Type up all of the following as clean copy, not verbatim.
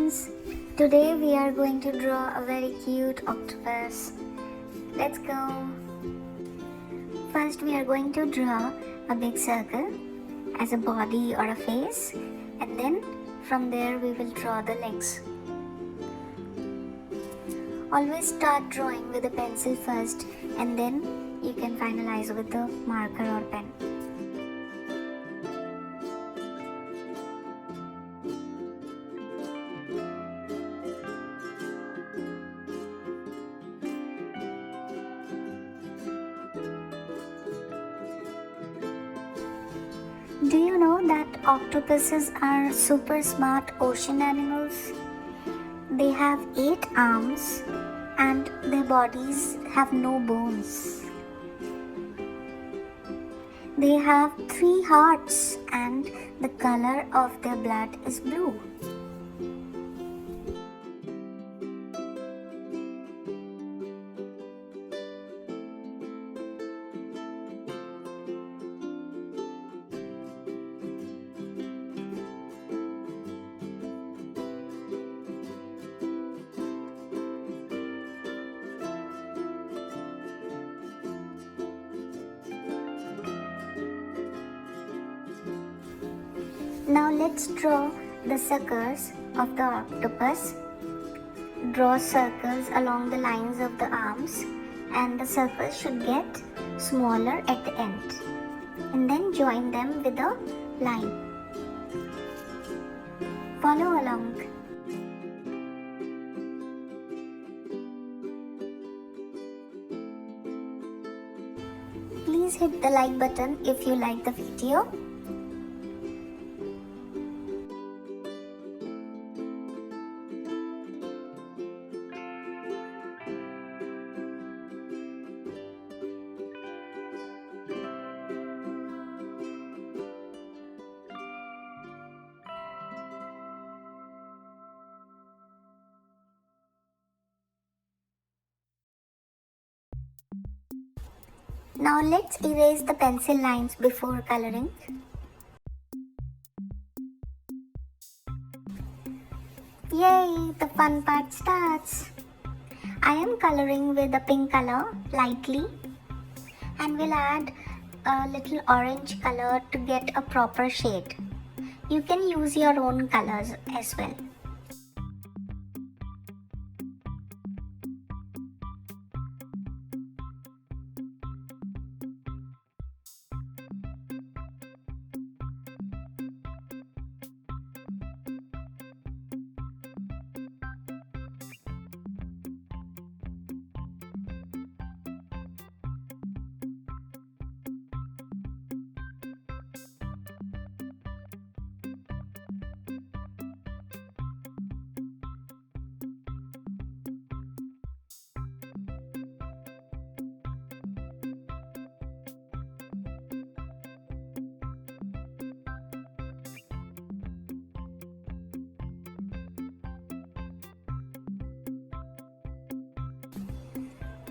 friends, today we are going to draw a very cute octopus. Let's go. First we are going to draw a big circle as a body or a face, and then from there we will draw the legs. Always start drawing with a pencil first, and then you can finalize with a marker or pen. Do you know that octopuses are super smart ocean animals? They have 8 arms and their bodies have no bones. They have 3 hearts and the color of their blood is blue. Now let's draw the suckers of the octopus. Draw circles along the lines of the arms, and the circles should get smaller at the end. And then join them with a line. Follow along. Please hit the like button if you like the video. Now let's erase the pencil lines before coloring. Yay! The fun part starts. I am coloring with a pink color lightly, and will add a little orange color to get a proper shade. You can use your own colors as well.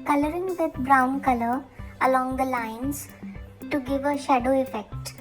Coloring with brown color along the lines to give a shadow effect.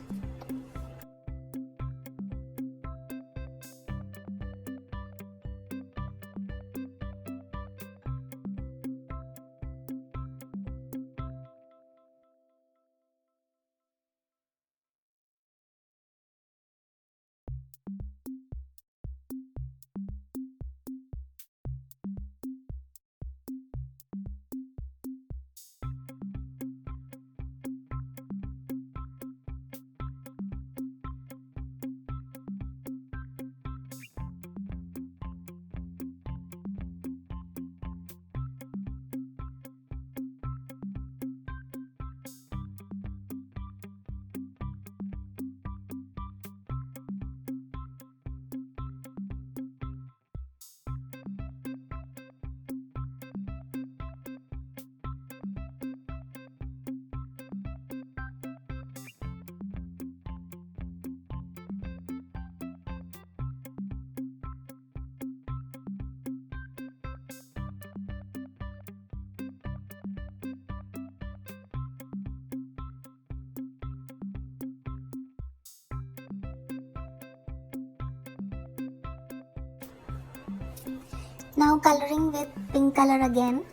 Now coloring with pink color again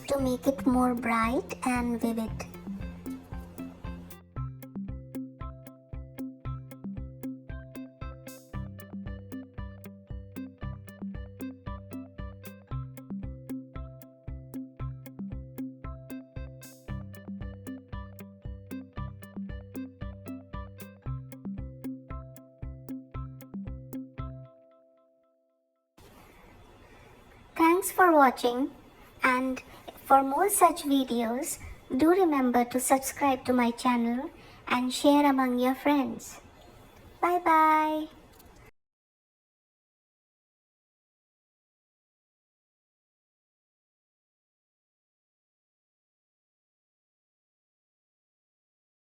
to make it more bright and vivid. Thanks for watching, and for more such videos, do remember to subscribe to my channel and share among your friends. Bye bye.